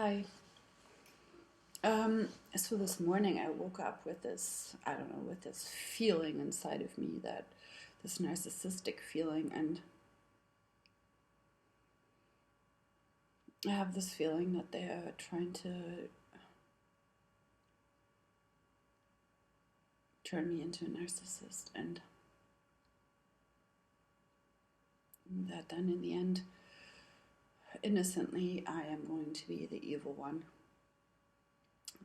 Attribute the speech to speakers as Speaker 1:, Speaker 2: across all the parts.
Speaker 1: Hi. So this morning I woke up with this, I don't know, with this feeling inside of me that this narcissistic feeling, and I have this feeling that they are trying to turn me into a narcissist, and that then in the end, innocently, I am going to be the evil one.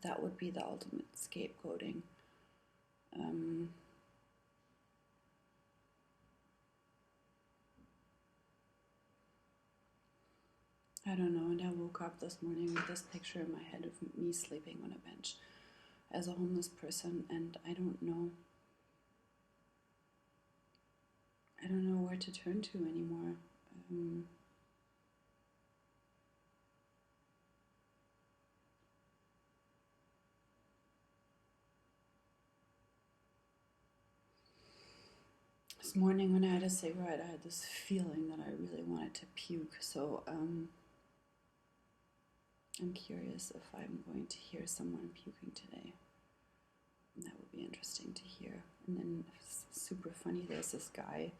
Speaker 1: That would be the ultimate scapegoating. Um, I don't know, and I woke up this morning with this picture in my head of me sleeping on a bench as a homeless person, and I don't know where to turn to anymore. Um, this morning when I had a cigarette, I had this feeling that I really wanted to puke. So I'm curious if I'm going to hear someone puking today. That would be interesting to hear. And then super funny, there's this guy.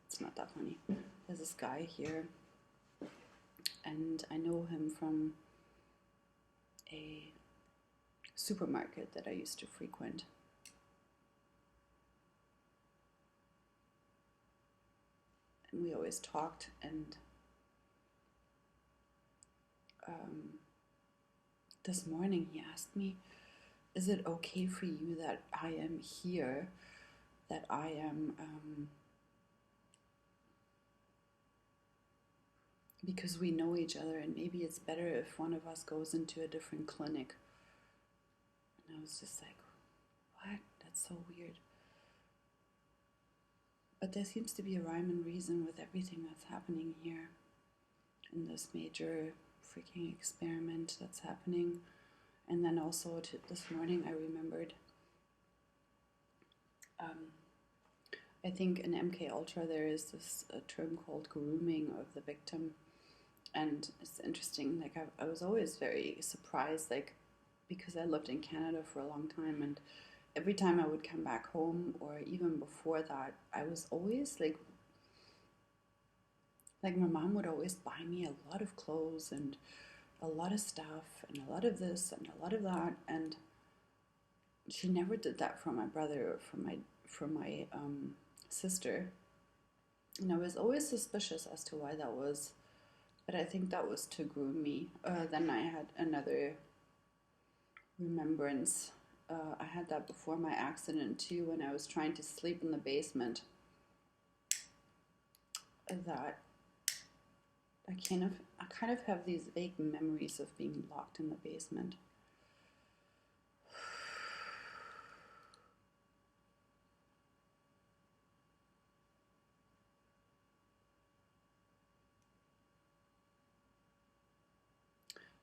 Speaker 1: It's not that funny. There's this guy here, and I know him from a supermarket that I used to frequent. And we always talked, and this morning he asked me, is it okay for you that I am here, that I am, because we know each other, and maybe it's better if one of us goes into a different clinic. And I was just like, what? That's so weird. But there seems to be a rhyme and reason with everything that's happening here in this major freaking experiment that's happening. And then also this morning I remembered, I think in MK Ultra there is this term called grooming of the victim, and it's interesting. Like I was always very surprised, like because I lived in Canada for a long time, and every time I would come back home, or even before that, I was always like my mom would always buy me a lot of clothes and a lot of stuff and a lot of this and a lot of that, and she never did that for my brother or for my sister. And I was always suspicious as to why that was, but I think that was to groom me. Then I had another remembrance. I had that before my accident too, when I was trying to sleep in the basement. That I kind of have these vague memories of being locked in the basement.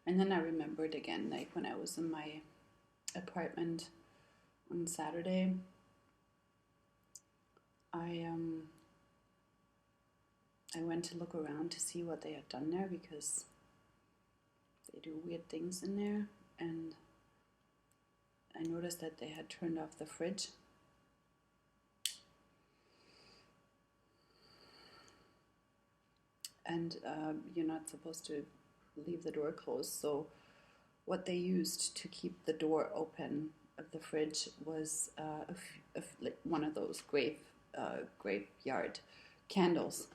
Speaker 1: And then I remembered again, like when I was in my apartment on Saturday, I I went to look around to see what they had done there, because they do weird things in there, and I noticed that they had turned off the fridge. And you're not supposed to leave the door closed, so what they used to keep the door open of the fridge was like one of those graveyard candles.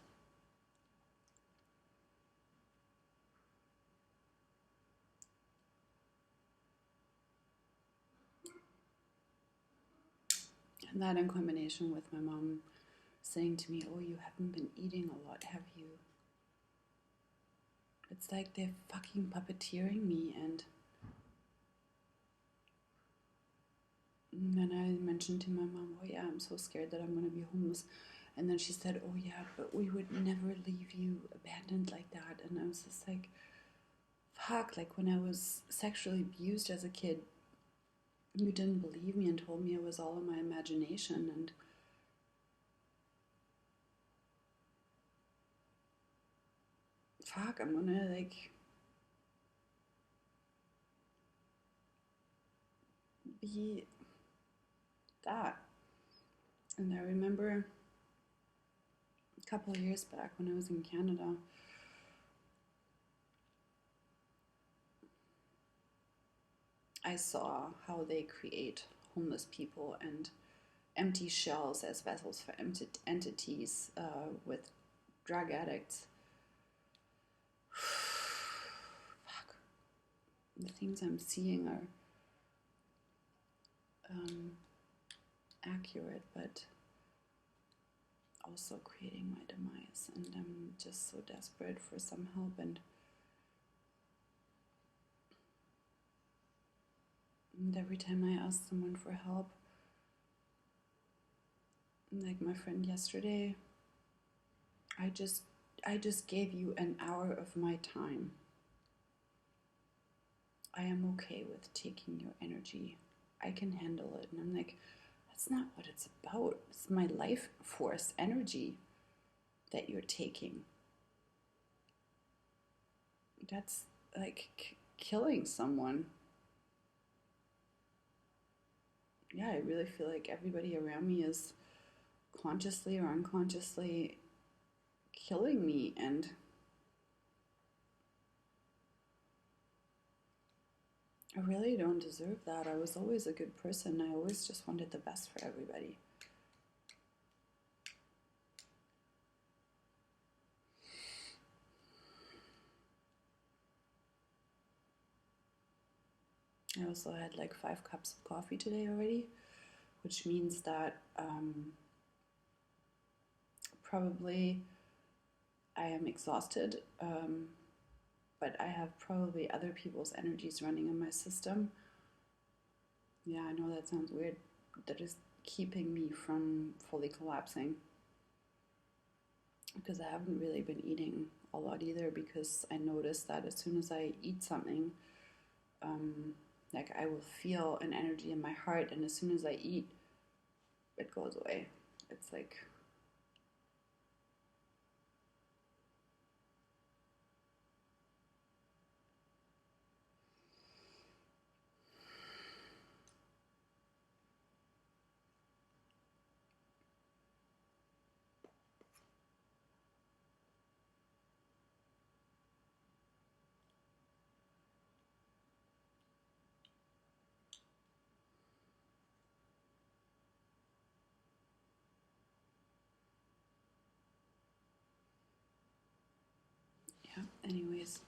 Speaker 1: And that in combination with my mom saying to me, oh, you haven't been eating a lot, have you? It's like they're fucking puppeteering me. And then I mentioned to my mom, oh yeah, I'm so scared that I'm going to be homeless. And then she said, oh yeah, but we would never leave you abandoned like that. And I was just like, fuck, like when I was sexually abused as a kid, you didn't believe me and told me it was all in my imagination. And fuck, I'm gonna like be that. And I remember a couple of years back when I was in Canada, I saw how they create homeless people and empty shells as vessels for entities with drug addicts. Fuck. The things I'm seeing are accurate, but also creating my demise. And I'm just so desperate for some help. And every time I ask someone for help, like my friend yesterday, I just gave you an hour of my time. I am okay with taking your energy. I can handle it. And I'm like, that's not what it's about. It's my life force energy that you're taking. That's like killing someone. Yeah, I really feel like everybody around me is consciously or unconsciously killing me, and I really don't deserve that. I was always a good person. I always just wanted the best for everybody. I also had like 5 cups of coffee today already, which means that probably I am exhausted, but I have probably other people's energies running in my system. Yeah, I know that sounds weird. That is keeping me from fully collapsing, because I haven't really been eating a lot either, because I noticed that as soon as I eat something, like I will feel an energy in my heart, and as soon as I eat, it goes away. It's like, yeah, anyways.